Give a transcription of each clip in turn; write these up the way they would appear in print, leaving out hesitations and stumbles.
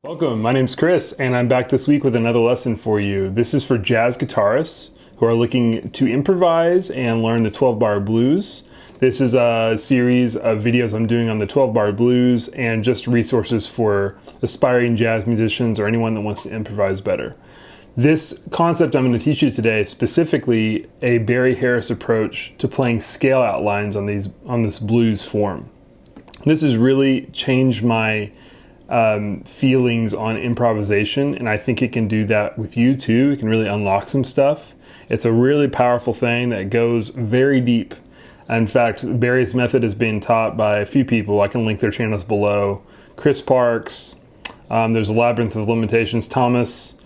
Welcome, my name's Chris, and I'm back this week with another lesson for you. This is for jazz guitarists who are looking to improvise and learn the 12-bar blues. This is a series of videos I'm doing on the 12-bar blues and just resources for aspiring jazz musicians or anyone that wants to improvise better. This concept I'm going to teach you today is specifically a Barry Harris approach to playing scale outlines on this blues form. This has really changed my feelings on improvisation, and I think it can do that with you too. It can really unlock some stuff. It's a really powerful thing that goes very deep. In fact, Barry's method is being taught by a few people. I can link their channels below. Chris Parks, there's Labyrinth of Limitations, Thomas.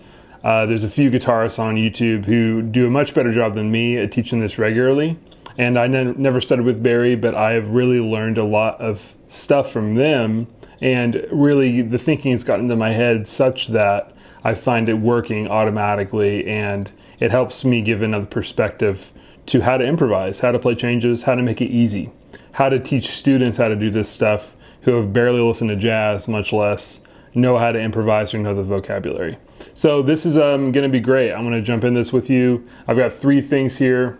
There's a few guitarists on YouTube who do a much better job than me at teaching this regularly. And I never studied with Barry, but I have really learned a lot of stuff from them. And really, the thinking has gotten into my head such that I find it working automatically, and it helps me give another perspective to how to improvise, how to play changes, how to make it easy, how to teach students how to do this stuff who have barely listened to jazz, much less know how to improvise or know the vocabulary. So this is going to be great. I'm going to jump in this with you. I've got 3 things here.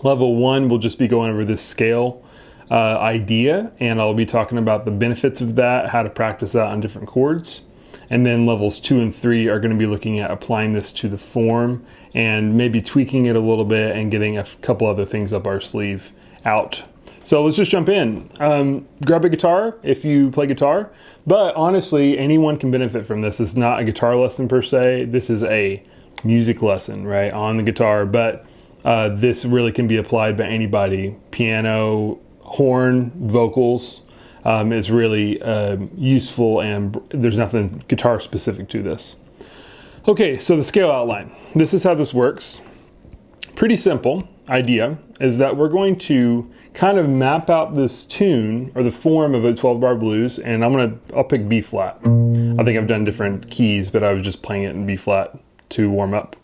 Level 1 will just be going over this scale idea, and I'll be talking about the benefits of that, how to practice that on different chords. And then levels 2 and 3 are going to be looking at applying this to the form and maybe tweaking it a little bit and getting a couple other things up our sleeve out. So let's just jump in. Grab a guitar if you play guitar, but honestly, anyone can benefit from this. It's not a guitar lesson per se. This is a music lesson, right, on the guitar, but this really can be applied by anybody. Piano, horn, vocals is really useful, and there's nothing guitar specific to this. Okay, so the scale outline. This is how this works. Pretty simple idea is that we're going to kind of map out this tune or the form of a 12-bar blues, and I'll pick B flat. I think I've done different keys, but I was just playing it in B flat to warm up.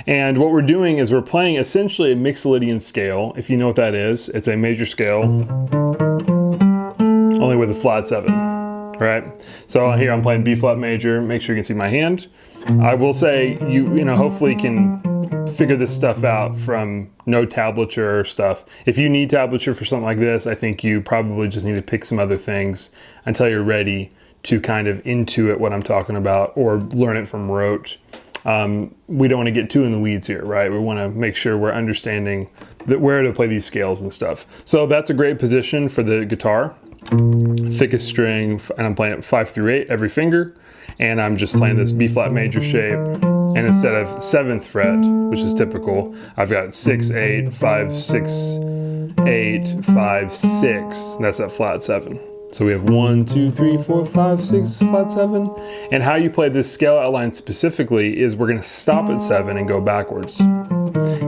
And what we're doing is we're playing essentially a Mixolydian scale. If you know what that is, it's a major scale, only with a flat 7, right? So here I'm playing B flat major. Make sure you can see my hand. I will say you hopefully can figure this stuff out from no tablature or stuff. If you need tablature for something like this, I think you probably just need to pick some other things until you're ready to kind of intuit what I'm talking about or learn it from rote. We don't want to get too in the weeds here, right? We want to make sure we're understanding where to play these scales and stuff. So that's a great position for the guitar. Thickest string, and I'm playing it 5 through 8 every finger, and I'm just playing this B flat major shape, and instead of 7th fret, which is typical, I've got 6, 8, 5, 6, 8, 5, 6, and that's that flat 7. So we have 1, 2, 3, 4, 5, 6, flat 7. And how you play this scale outline specifically is we're going to stop at 7 and go backwards.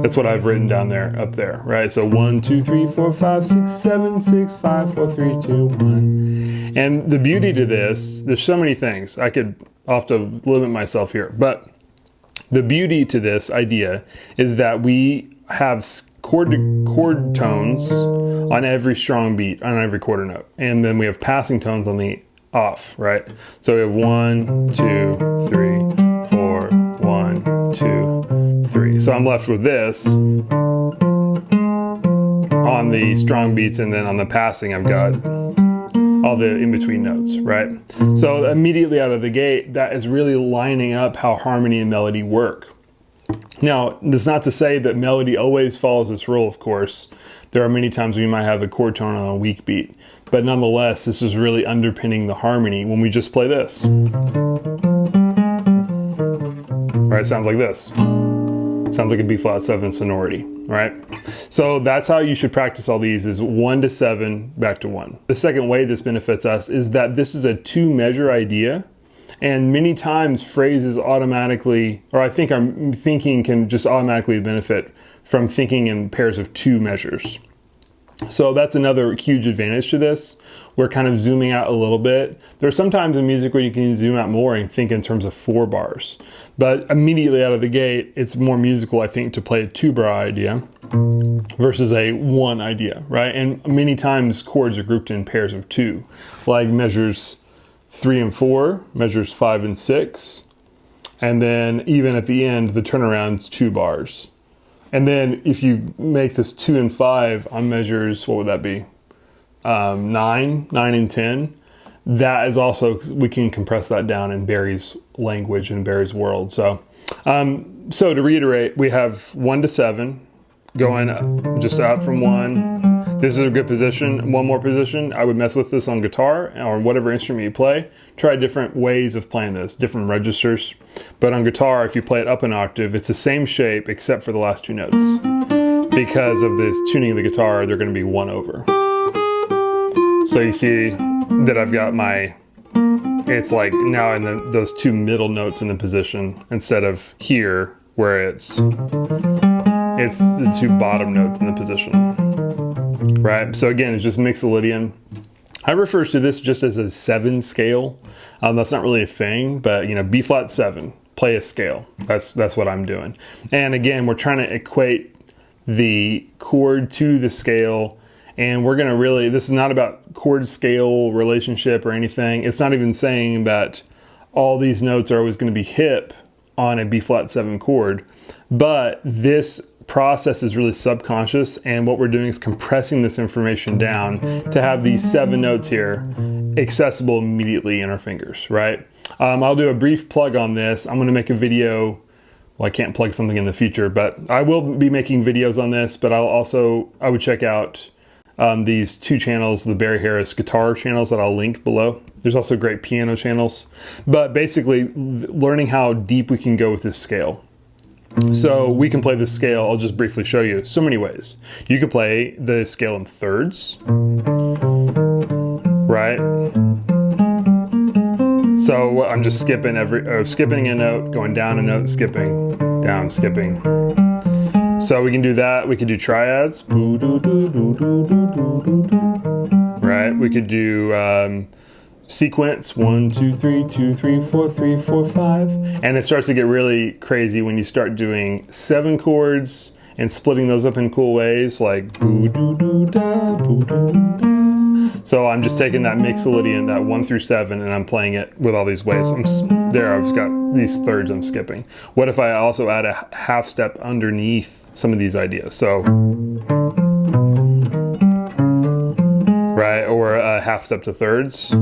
That's what I've written down there, up there, right? So 1, 2, 3, 4, 5, 6, 7, 6, 5, 4, 3, 2, 1. And the beauty to this, there's so many things. I'll have to limit myself here, but the beauty to this idea is that we have chord tones on every strong beat, on every quarter note. And then we have passing tones on the off, right? So we have 1, 2, 3, 4, 1, 2, 3. So I'm left with this on the strong beats, and then on the passing I've got all the in-between notes, right? So immediately out of the gate, that is really lining up how harmony and melody work. Now, that's not to say that melody always follows this rule, of course. There are many times we might have a chord tone on a weak beat, but nonetheless, this is really underpinning the harmony when we just play this. Right, sounds like this. Sounds like a B flat 7 sonority, right? So that's how you should practice all these, is 1 to 7, back to 1. The second way this benefits us is that this is a 2-measure idea. And many times phrases automatically, or I think our thinking can just automatically benefit from thinking in pairs of 2 measures. So that's another huge advantage to this. We're kind of zooming out a little bit. There's sometimes in music where you can zoom out more and think in terms of 4 bars. But immediately out of the gate, it's more musical, I think, to play a 2-bar idea versus a 1 idea, right? And many times chords are grouped in pairs of 2, like measures 3 and 4, measures 5 and 6. And then even at the end, the turnaround's 2 bars. And then if you make this 2 and 5 on measures, what would that be? 9 and 10. That is also, we can compress that down in Barry's language and Barry's world. So to reiterate, we have 1 to 7 going just out from 1. This is a good position. One more position, I would mess with this on guitar or whatever instrument you play. Try different ways of playing this, different registers. But on guitar, if you play it up an octave, it's the same shape except for the last 2 notes. Because of this tuning of the guitar, they're going to be 1 over. So you see that I've got my, it's like now in those 2 middle notes in the position instead of here where it's the 2 bottom notes in the position, right? So again, it's just Mixolydian. I refer to this just as a 7 scale. That's not really a thing, but you know, B flat 7, play a scale. That's what I'm doing. And again, we're trying to equate the chord to the scale. And we're gonna really, this is not about chord scale relationship or anything. It's not even saying that all these notes are always gonna be hip on a B flat 7 chord, but this process is really subconscious, and what we're doing is compressing this information down to have these 7 notes here accessible immediately in our fingers, right? I'll do a brief plug on this. I'm gonna make a video. Well, I can't plug something in the future, but I will be making videos on this, but I would check out these 2 channels, the Barry Harris guitar channels that I'll link below. There's also great piano channels, but basically learning how deep we can go with this scale. So we can play this scale, I'll just briefly show you so many ways. You could play the scale in thirds, right? So I'm just skipping skipping a note, going down a note, skipping, down, skipping. So we can do that. We could do triads, right? We could do sequence 1, 2, 3, 2, 3, 4, 3, 4, 5, and it starts to get really crazy when you start doing 7 chords and splitting those up in cool ways, like boo doo doo da, boo doo doo da. So I'm just taking that Mixolydian, that 1 through 7, and I'm playing it with all these ways. I've got these thirds I'm skipping. What if I also add a half step underneath some of these ideas? So, right, or a half step to thirds.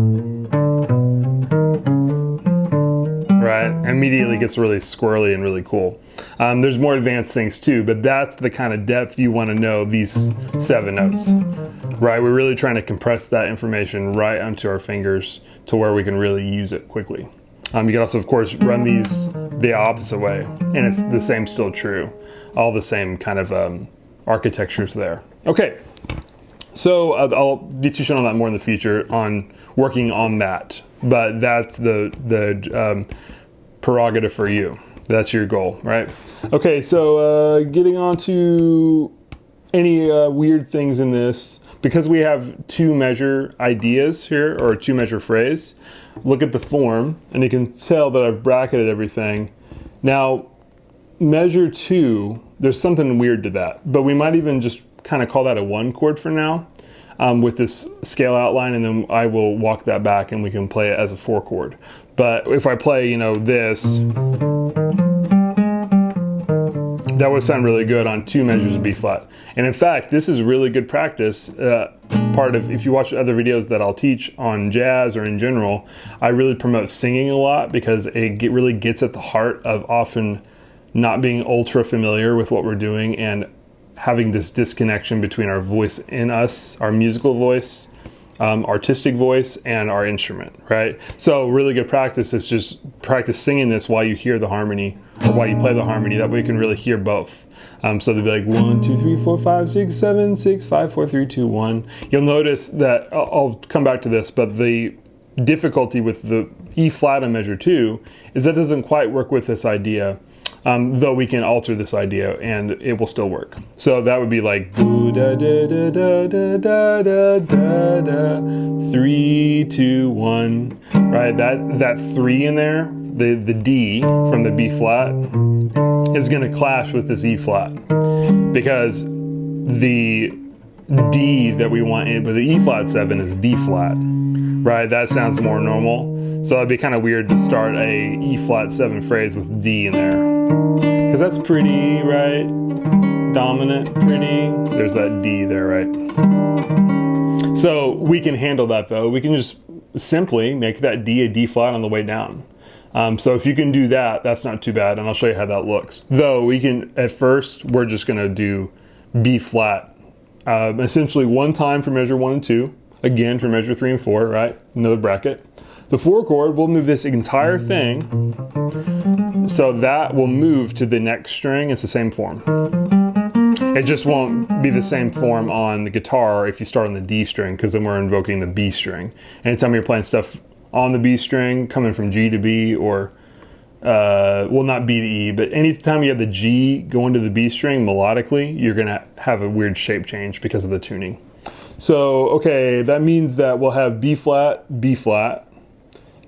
Right, immediately gets really squirrely and really cool. There's more advanced things too, but that's the kind of depth you want to know these 7 notes, right? We're really trying to compress that information right onto our fingers to where we can really use it quickly. You can also, of course, run these the opposite way, and it's the same, still true. All the same kind of architectures there. Okay, so I'll be teaching on that more in the future, on working on that, but that's the prerogative for you. That's your goal, right? Okay, so getting on to any weird things in this, because we have 2 measure ideas here, or 2 measure phrase, look at the form, and you can tell that I've bracketed everything. Now, measure 2, there's something weird to that, but we might even just kind of call that a 1 chord for now, with this scale outline, and then I will walk that back and we can play it as a 4 chord. But if I play, you know, this, that would sound really good on 2 measures of B flat. And in fact, this is really good practice. Part of, if you watch other videos that I'll teach on jazz or in general, I really promote singing a lot, because it really gets at the heart of often not being ultra familiar with what we're doing and having this disconnection between our voice in us, our musical voice, artistic voice, and our instrument, right? So really good practice is just practice singing this while you hear the harmony, or while you play the harmony. That way you can really hear both. So they'll be like 1, 2, 3, 4, 5, 6, 7, 6, 5, 4, 3, 2, 1. You'll notice that, I'll come back to this, but the difficulty with the E flat on measure 2 is that doesn't quite work with this idea. Though we can alter this idea and it will still work. So that would be like boo da da da da da da da da da, 3, 2, 1, right? That 3 in there, the D from the B flat, is going to clash with this E flat, because the D that we want in with the E flat 7 is D flat, right? That sounds more normal. So it'd be kind of weird to start a E flat 7 phrase with D in there. Because that's pretty, right? Dominant, pretty. There's that D there, right? So we can handle that though. We can just simply make that D a D flat on the way down. So if you can do that, that's not too bad, and I'll show you how that looks. Though we can, at first, we're just gonna do B flat. Essentially one time for measure 1 and 2, again for measure 3 and 4, right? Another bracket. The 4 chord, we'll move this entire thing, so that will move to the next string. It's the same form. It just won't be the same form on the guitar if you start on the D string, because then we're invoking the B string. Anytime you're playing stuff on the B string, coming from G to B, or, well, not B to E, but anytime you have the G going to the B string melodically, you're gonna have a weird shape change because of the tuning. So, okay, that means that we'll have B flat,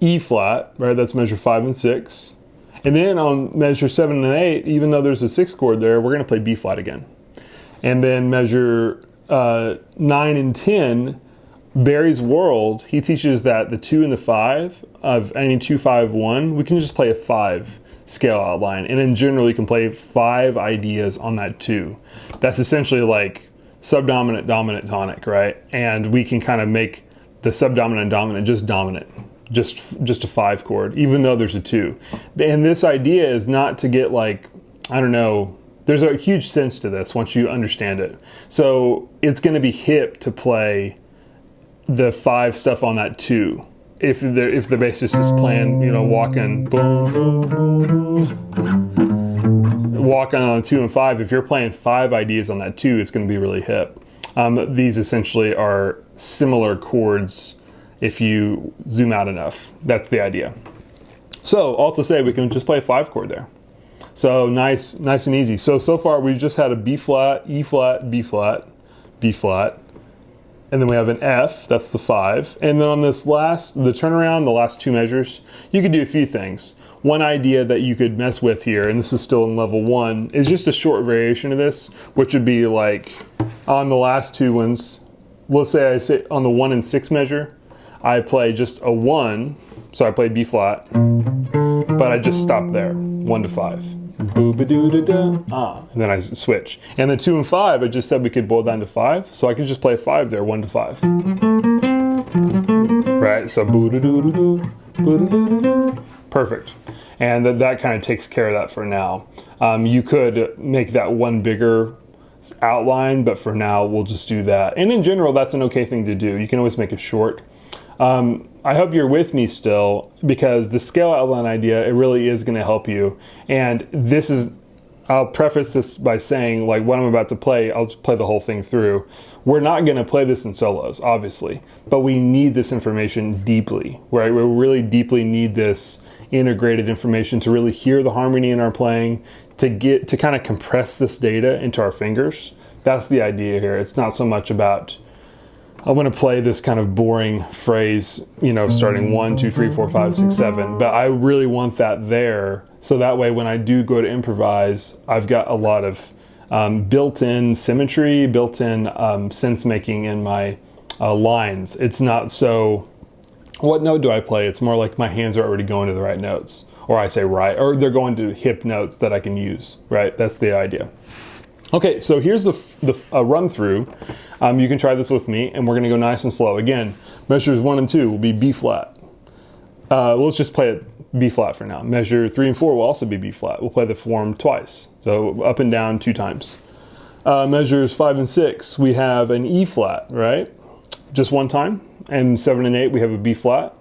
E flat, right? That's measure 5 and 6. And then on measure 7 and 8, even though there's a 6th chord there, we're gonna play B flat again. And then measure 9 and 10, Barry's World, he teaches that the 2 and the 5 of any 2, 5, 1, we can just play a 5 scale outline. And in general, you can play 5 ideas on that 2. That's essentially like subdominant, dominant, tonic, right? And we can kind of make the subdominant and dominant just dominant, just a 5 chord, even though there's a 2. And this idea is not to get like, I don't know, there's a huge sense to this once you understand it. So it's going to be hip to play the 5 stuff on that 2. If the bassist is playing, you know, walking, boom, boom, boom, walking on 2 and 5, if you're playing 5 ideas on that 2, it's going to be really hip. These essentially are similar chords if you zoom out enough. That's the idea. So all to say, we can just play a 5 chord there. So nice and easy. So far we've just had a B flat, E flat, B flat, B flat. And then we have an F, that's the 5. And then on this last, the turnaround, the last 2 measures, you could do a few things. One idea that you could mess with here, and this is still in level 1, is just a short variation of this, which would be like on the last 2 ones, let's say I say on the 1 and 6 measure, I play just a 1, so I play B flat, but I just stop there, 1 to 5. Boo-ba-doo-da-da, and then I switch. And the 2 and 5, I just said we could boil down to 5, so I could just play 5 there, 1 to 5. Right, so boo-da-doo-da-doo, boo-da-doo-da-doo. Perfect. And that kind of takes care of that for now. You could make that one bigger outline, but for now, we'll just do that. And in general, that's an okay thing to do. You can always make it short. I hope you're with me still, because the scale outline idea, it really is going to help you. And this is, I'll preface this by saying, like, what I'm about to play, I'll just play the whole thing through. We're not going to play this in solos, obviously, but we need this information deeply, right? We really deeply need this integrated information to really hear the harmony in our playing, to kind of compress this data into our fingers. That's the idea here. It's not so much about, I'm going to play this kind of boring phrase, you know, starting 1, 2, 3, 4, 5, 6, 7. But I really want that there, so that way when I do go to improvise, I've got a lot of built-in symmetry, built-in sense making in my lines. It's not so, what note do I play? It's more like my hands are already going to the right notes, or I say right, or they're going to hip notes that I can use, right? That's the idea. Okay, so here's the run through. You can try this with me, and we're gonna go nice and slow. Again, measures 1 and 2 will be B flat. Let's just play it B flat for now. Measure 3 and 4 will also be B flat. We'll play the form twice, so up and down 2 times. Measures 5 and 6, we have an E flat, right? Just 1 time. And 7 and 8, we have a B flat.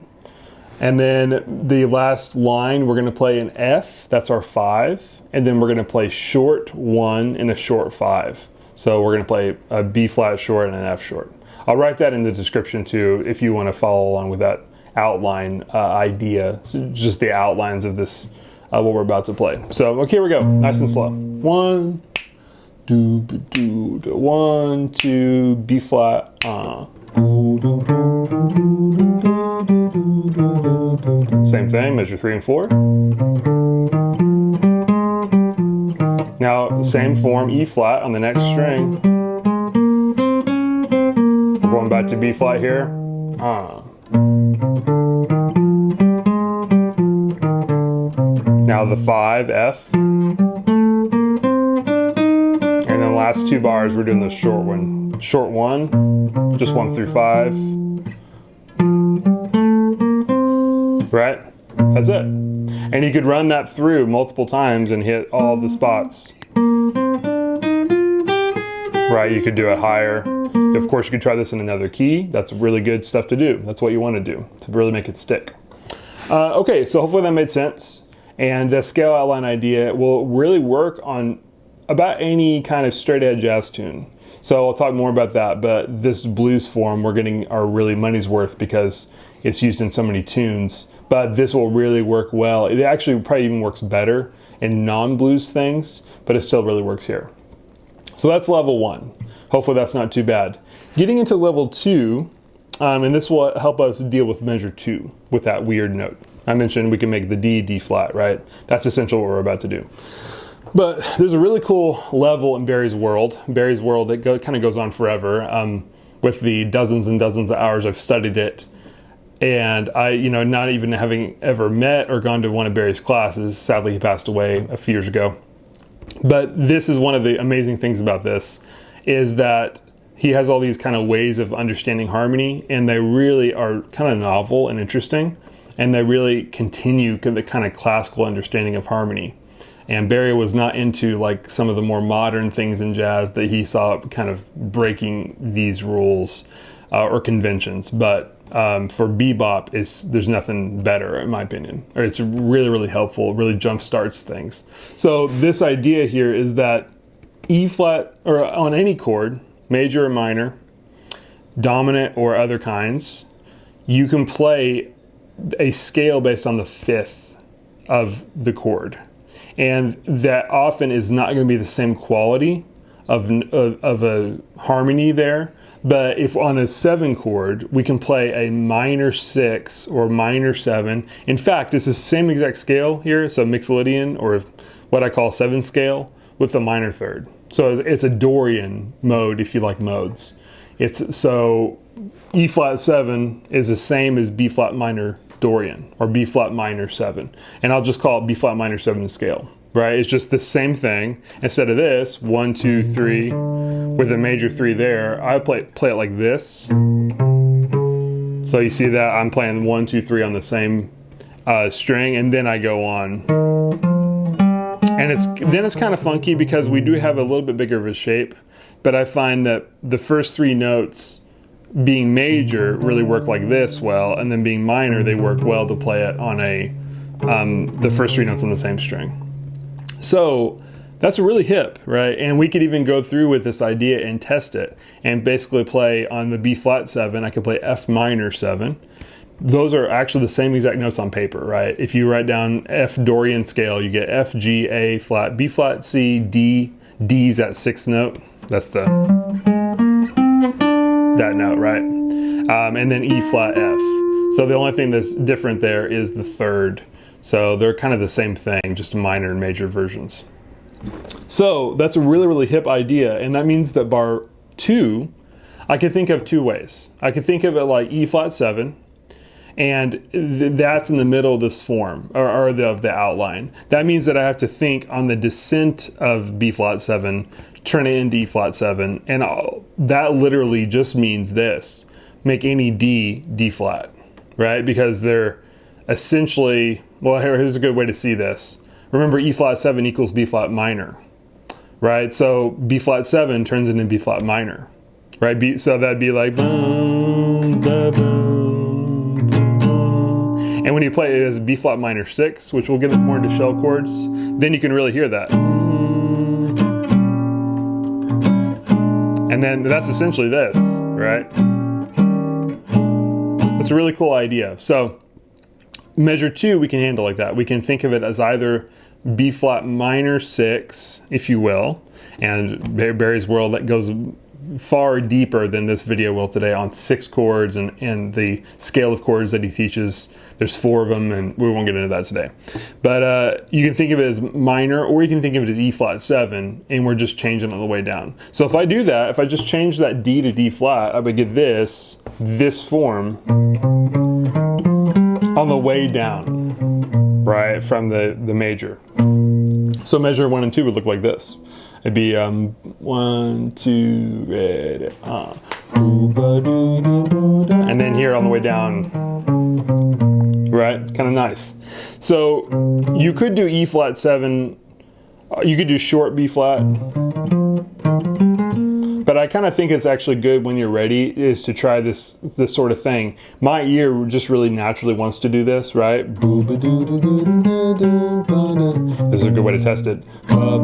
And then the last line, we're gonna play an F, that's our 5. And then we're gonna play short 1 and a short 5. So we're gonna play a B flat short and an F short. I'll write that in the description too, if you wanna follow along with that outline idea. So just the outlines of this, what we're about to play. So, okay, here we go, nice and slow. 1, 1, 2, B flat, Same thing, measure 3 and 4. Now, same form, E flat on the next string. We're going back to B flat here. Now the 5, F. And then the last 2 bars, we're doing the short one. Short 1, just 1 through 5. Right? That's it. And you could run that through multiple times and hit all the spots. Right, you could do it higher. Of course, you could try this in another key. That's really good stuff to do. That's what you want to do to really make it stick. Okay, so hopefully that made sense. And the scale outline idea will really work on about any kind of straight edge jazz tune. So I'll talk more about that, but this blues form, we're getting our really money's worth because it's used in so many tunes. But this will really work well. It actually probably even works better in non-blues things, but it still really works here. So that's level 1. Hopefully that's not too bad. Getting into level 2, and this will help us deal with measure 2 with that weird note. I mentioned we can make the D, D flat, right? That's essentially what we're about to do. But there's a really cool level in Barry's world. Barry's world, it kind of goes on forever. With the dozens and dozens of hours I've studied it, and I, not even having ever met or gone to one of Barry's classes. Sadly, he passed away a few years ago. But this is one of the amazing things about this, is that he has all these kind of ways of understanding harmony, and they really are kind of novel and interesting, and they really continue the kind of classical understanding of harmony. And Barry was not into like some of the more modern things in jazz that he saw kind of breaking these rules or conventions. But for bebop, there's nothing better, in my opinion. Or it's really, really helpful, really jump starts things. So this idea here is that E flat, or on any chord, major or minor, dominant or other kinds, you can play a scale based on the 5th of the chord. And that often is not going to be the same quality of a harmony there. But if on a 7 chord, we can play a minor 6 or minor 7. In fact, it's the same exact scale here, so Mixolydian, or what I call 7 scale, with a minor 3rd. So it's a Dorian mode if you like modes. So E flat 7 is the same as B flat minor Dorian, or B flat minor 7. And I'll just call it B flat minor 7 scale. Right, it's just the same thing. Instead of this, 1, 2, 3, with a major 3 there, I play it like this. So you see that I'm playing 1, 2, 3 on the same string, and then I go on. And then it's kind of funky because we do have a little bit bigger of a shape, but I find that the first 3 notes being major really work like this well, and then being minor, they work well to play it on the first 3 notes on the same string. So that's really hip, right? And we could even go through with this idea and test it and basically play on the B flat 7. I could play F minor 7. Those are actually the same exact notes on paper, right? If you write down F Dorian scale, you get F, G, A flat, B flat, C, D. D's that 6th note. That's that note, right? And then E flat F. So the only thing that's different there is the 3rd. So they're kind of the same thing, just minor and major versions. So that's a really, really hip idea. And that means that bar 2, I could think of 2 ways. I could think of it like E flat 7, and that's in the middle of this form, or of the outline. That means that I have to think on the descent of B flat 7, turn it into E flat 7, and that literally just means this. Make any D, D flat, right? Because they're essentially, well, here's a good way to see this. Remember, E flat 7 equals B flat minor, right? So B flat 7 turns into B flat minor, right? So that'd be like boom, ba, boom, boom, boom. And when you play it as B flat minor 6, which we'll get more into shell chords, then you can really hear that. And then that's essentially this, right? It's a really cool idea. So measure 2 we can handle like that. We can think of it as either B flat minor 6, if you will, and Barry's world that goes far deeper than this video will today on 6 chords and the scale of chords that he teaches. There's 4 of them, and we won't get into that today. But you can think of it as minor, or you can think of it as E flat 7, and we're just changing it on the way down. So if I do that, if I just change that D to D flat, I would get this form on the way down, right, from the major. So measure 1 and 2 would look like this. It'd be 1, 2, ready, and then here on the way down, right? Kind of nice. So you could do E flat 7, you could do short B flat, but I kind of think it's actually good when you're ready is to try this sort of thing. My ear just really naturally wants to do this, right? This is a good way to test it. 1,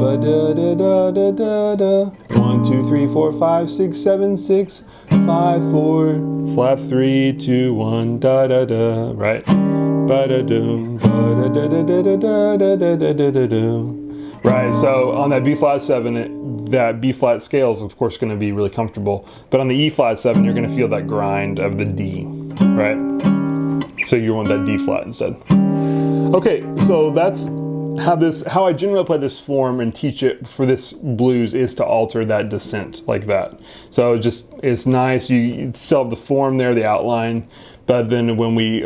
2, 3, 4, 5, 6, 7, 6, 5, 4, flat 3, 2, 1, da da da, right? Ba-da-dum, ba-da-da-da-da-da-da-da-da-da-da. Right, so on that B flat 7, that B flat scale is of course going to be really comfortable, but on the E flat 7, you're going to feel that grind of the D, right? So you want that D flat instead. Okay, so that's how I generally play this form and teach it for this blues, is to alter that descent like that. So it's nice. You still have the form there, the outline, but then when we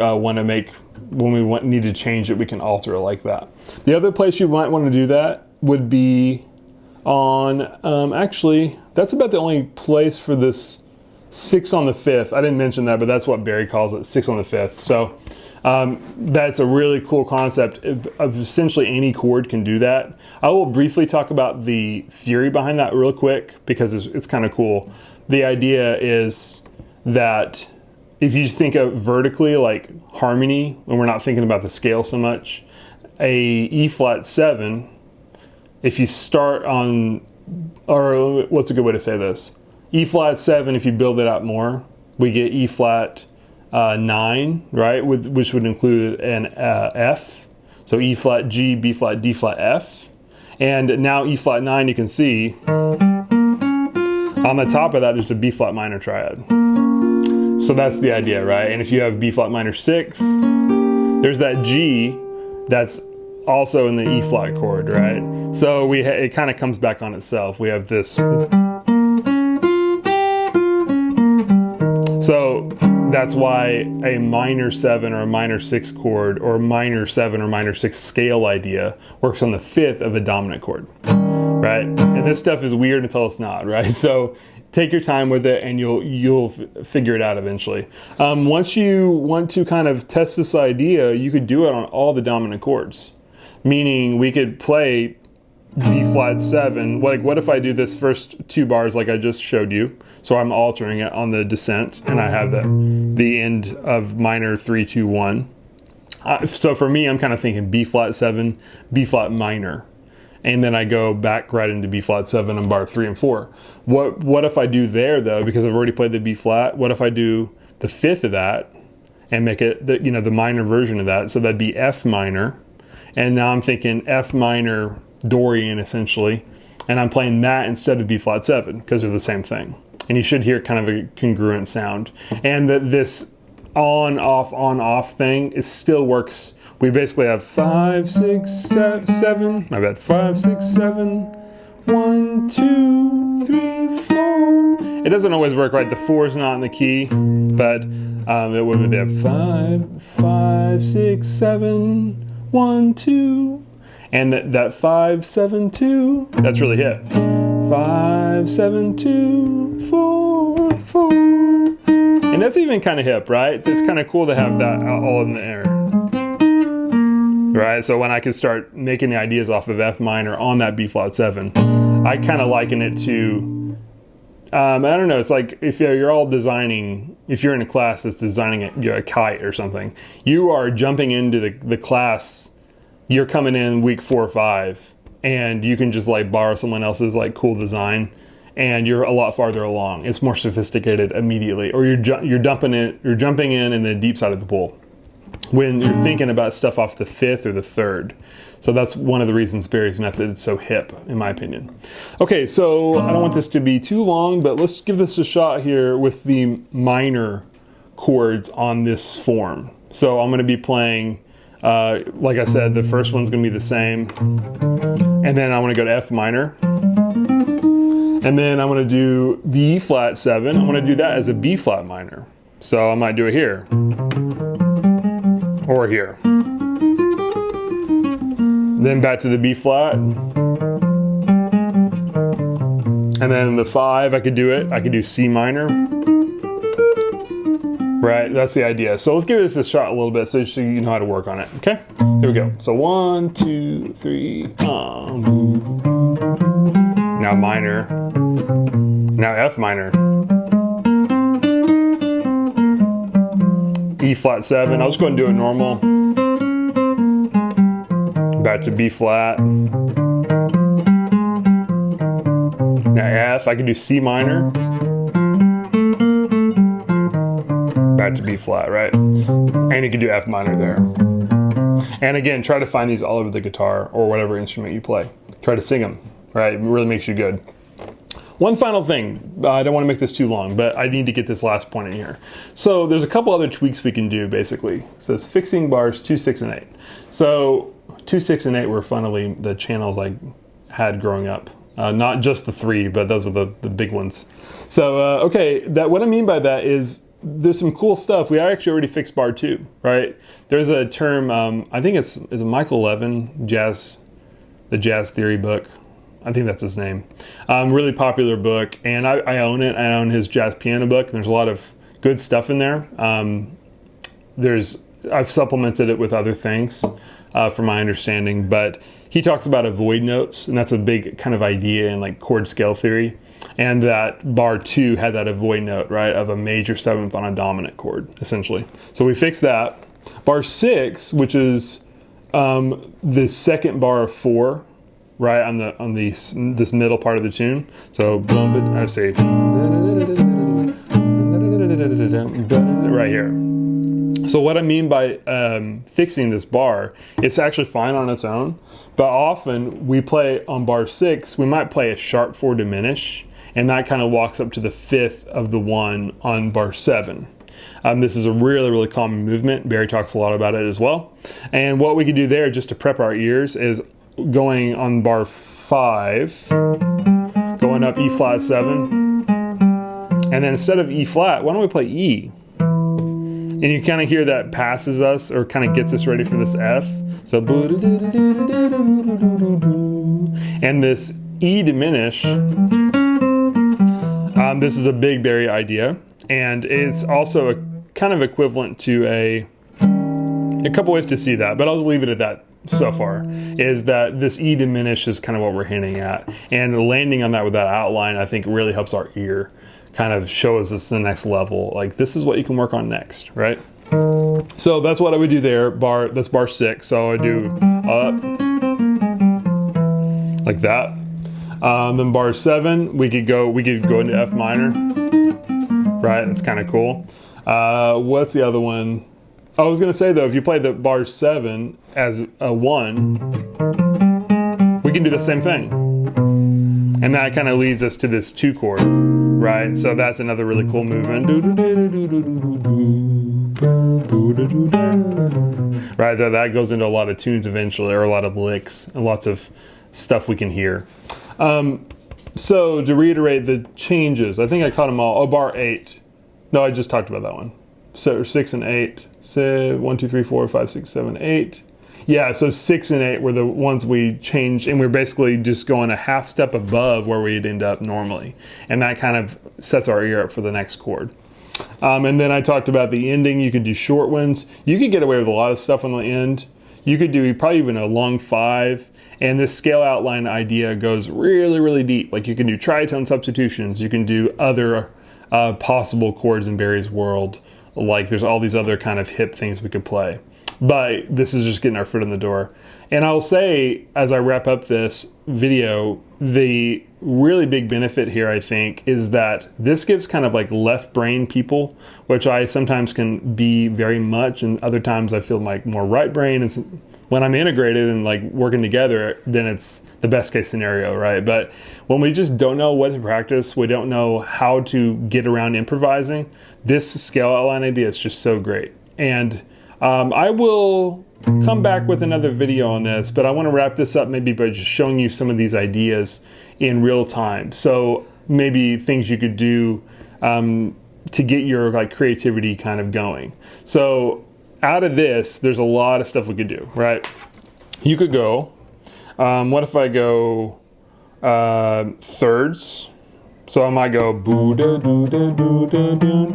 need to change it, we can alter it like that. The other place you might want to do that would be on, actually, that's about the only place for this 6 on the 5th. I didn't mention that, but that's what Barry calls it, 6 on the 5th. So that's a really cool concept. Of essentially any chord can do that. I will briefly talk about the theory behind that real quick because it's kind of cool. The idea is that if you think of vertically, like harmony, and we're not thinking about the scale so much, a E flat 7, if you start on, or what's a good way to say this? E flat 7, if you build it out more, we get E flat 9, right? Which would include an F. So E flat G, B flat, D flat, F. And now E flat 9, you can see on the top of that, there's a B flat minor triad. So that's the idea, right? And if you have B flat minor 6, there's that G that's also in the E flat chord, right? So it kind of comes back on itself. We have this. So that's why a minor 7 or a minor 6 chord or minor 7 or minor 6 scale idea works on the 5th of a dominant chord, right? And this stuff is weird until it's not, right? So take your time with it and you'll figure it out eventually. Once you want to kind of test this idea, you could do it on all the dominant chords. Meaning we could play B flat 7. What if I do this first 2 bars like I just showed you? So I'm altering it on the descent, and I have the end of minor 3, 2, 1. So for me, I'm kind of thinking B flat 7, B flat minor, and then I go back right into B flat 7 on bar 3 and 4. What if I do there though? Because I've already played the B flat. What if I do the 5th of that and make it the minor version of that? So that'd be F minor. And now I'm thinking F minor Dorian essentially, and I'm playing that instead of B flat 7 because they're the same thing. And you should hear kind of a congruent sound. And this on off thing, it still works. We basically have 5, 6, 7. My bad. 5, 6, 7. 1, 2, 3, 4. It doesn't always work right. The 4 is not in the key, but it would be 5, 5, 6, 7. 1, 2, and that 5, 7, 2, that's really hit. 5, 7, 2, 4, 4. And that's even kind of hip, right? It's kind of cool to have that all in the air. Right, so when I can start making the ideas off of F minor on that B flat 7, I kind of liken it to, I don't know, it's like if you're all designing, if you're in a class that's designing a kite or something, you are jumping into the class, you're coming in week 4 or 5, and you can just like borrow someone else's like cool design, and you're a lot farther along. It's more sophisticated immediately, or you're jumping in the deep side of the pool. when you're thinking about stuff off the 5th or the 3rd. So that's one of the reasons Barry's method is so hip, in my opinion. Okay, so I don't want this to be too long, but let's give this a shot here with the minor chords on this form. So I'm gonna be playing, like I said, the first one's gonna be the same. And then I'm gonna go to F minor. And then I'm gonna do the E flat 7. I'm gonna do that as a B flat minor. So I might do it here. Or here. Then back to the B flat. And then the 5, I could do it. I could do C minor. Right, that's the idea. So let's give this a shot a little bit so you know how to work on it, okay? Here we go. So 1, 2, 3, now minor, now F minor. E flat 7, I'll just go ahead and do it normal. Back to B flat. Now F, I can do C minor. Back to B flat, right? And you can do F minor there. And again, try to find these all over the guitar or whatever instrument you play. Try to sing them, right? It really makes you good. One final thing, I don't want to make this too long, but I need to get this last point in here. So there's a couple other tweaks we can do basically. It says fixing bars 2, 6, and 8. So 2, 6, and 8 were funnily the channels I had growing up. Not just the 3, but those are the big ones. So, okay, what I mean by that is there's some cool stuff. We actually already fixed bar 2, right? There's a term, I think it's a Michael Levin, the Jazz Theory book. I think that's his name. Really popular book, and I own it. I own his jazz piano book, and there's a lot of good stuff in there. I've supplemented it with other things from my understanding, but he talks about avoid notes, and that's a big kind of idea in like chord scale theory. And that bar 2 had that avoid note, right, of a major 7th on a dominant chord, essentially. So we fixed that. Bar 6, which is the second bar of 4, right, on this middle part of the tune. So I say right here. So what I mean by fixing this bar, it's actually fine on its own, but often we play on bar 6, we might play a sharp 4 diminish, and that kind of walks up to the 5th of the 1 on bar 7. This is a really, really common movement. Barry talks a lot about it as well. And what we could do there, just to prep our ears, is going on bar 5, going up E flat 7, and then instead of E flat, why don't we play E? And you kind of hear that passes us or kind of gets us ready for this F. So, and this E diminish, this is a big Barry idea, and it's also a kind of equivalent to a couple ways to see that, but I'll just leave it at that so far, is that this E diminish is kind of what we're hinting at, and landing on that with that outline I think really helps our ear, kind of shows us the next level, like this is what you can work on next, right? So that's what I would do there. That's bar 6, so I do up like that. Then bar 7, we could go into F minor, right? It's kind of cool. What's the other one? I was gonna say though, if you play the bar 7 as a 1, we can do the same thing. And that kind of leads us to this 2 chord, right? So that's another really cool movement. Right, that goes into a lot of tunes eventually, or a lot of licks, and lots of stuff we can hear. So to reiterate the changes, I think I caught them all. Oh, bar 8. No, I just talked about that one. So 6 and 8. So 1, 2, 3, 4, 5, 6, 7, 8. Yeah, so 6 and 8 were the ones we changed, and we're basically just going a half step above where we'd end up normally. And that kind of sets our ear up for the next chord. And then I talked about the ending. You could do short ones. You could get away with a lot of stuff on the end. You could do probably even a long 5. And this scale outline idea goes really, really deep. Like you can do tritone substitutions. You can do other possible chords in Barry's world. Like there's all these other kind of hip things we could play. but this is just getting our foot in the door. And I'll say, as I wrap up this video, the really big benefit here, I think, is that this gives kind of like left brain people, which I sometimes can be very much, and other times I feel like more right brain. And when I'm integrated and like working together, then it's the best case scenario, right? But when we just don't know what to practice, we don't know how to get around improvising, this scale outline idea is just so great. And I will come back with another video on this, but I want to wrap this up maybe by just showing you some of these ideas in real time. So maybe things you could do to get your like creativity kind of going. So out of this, there's a lot of stuff we could do, right? You could go, what if I go thirds? So I might go boo da doo da doo da doo.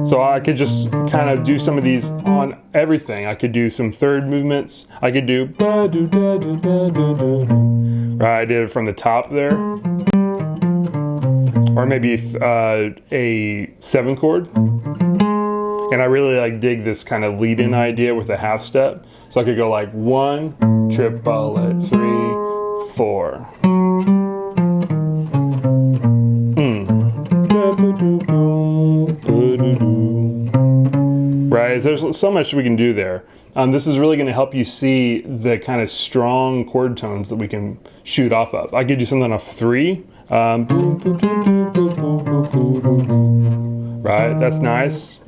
So I could just kind of do some of these on everything. I could do some third movements. I could do ba doo da doo da doo doo. Right, I did it from the top there. Or maybe a 7 chord. And I really like dig this kind of lead-in idea with a half step. So I could go like 1, triplet, 3, 4. Right, there's so much we can do there. This is really going to help you see the kind of strong chord tones that we can shoot off of. I could do something off 3. Right, that's nice.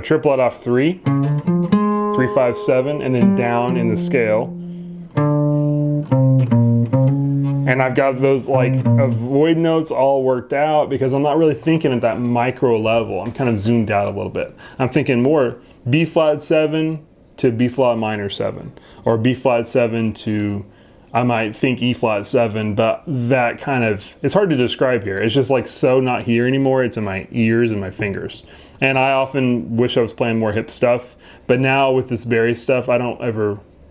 Triplet off 3, 3, 5, 7, and then down in the scale. And I've got those like avoid notes all worked out because I'm not really thinking at that micro level. I'm kind of zoomed out a little bit. I'm thinking more B flat 7 to B flat minor 7, or B flat 7 to, I might think E flat 7, but that kind of, it's hard to describe here. It's just like so not here anymore. It's in my ears and my fingers. And I often wish I was playing more hip stuff, but now with this Barry stuff, I don't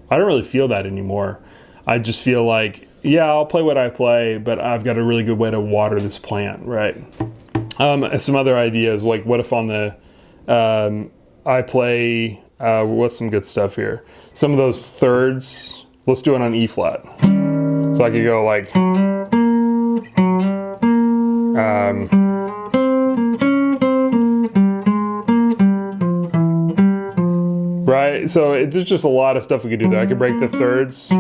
really feel that anymore. I just feel like, yeah, I'll play what I play, but I've got a really good way to water this plant, right? Some other ideas, like what if on the, I play, what's some good stuff here? Some of those thirds, let's do it on E flat. So I could go like, right? So there's just a lot of stuff we could do there. I could break the thirds.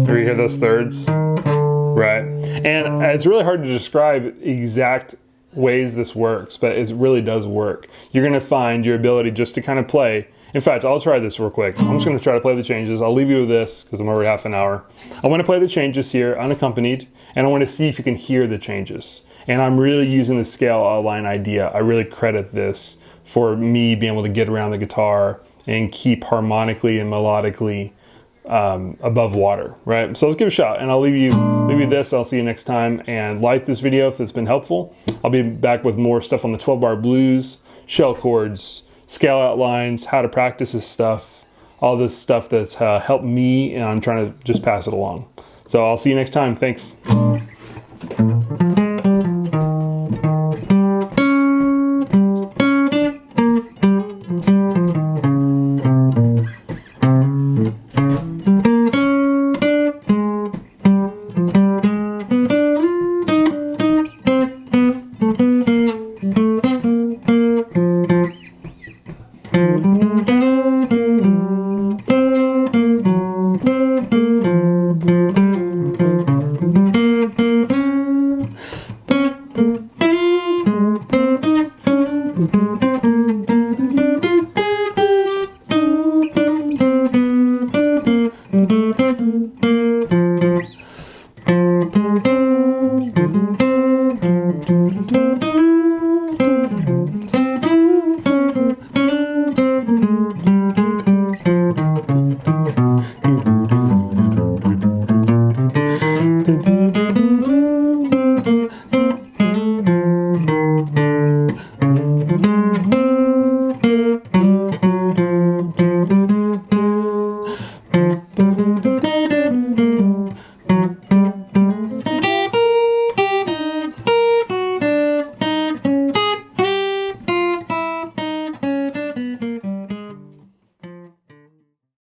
You hear those thirds, right? And it's really hard to describe exact ways this works, but it really does work. You're gonna find your ability just to kind of play. In fact, I'll try this real quick. I'm just gonna try to play the changes. I'll leave you with this because I'm already half an hour. I wanna play the changes here, unaccompanied, and I wanna see if you can hear the changes. And I'm really using the scale outline idea. I really credit this for me being able to get around the guitar and keep harmonically and melodically above water, right? So let's give it a shot, and I'll leave you this. I'll see you next time, and like this video if it's been helpful. I'll be back with more stuff on the 12-bar blues, shell chords, scale outlines, how to practice this stuff, all this stuff that's helped me, and I'm trying to just pass it along. So I'll see you next time. Thanks. Boop, boop.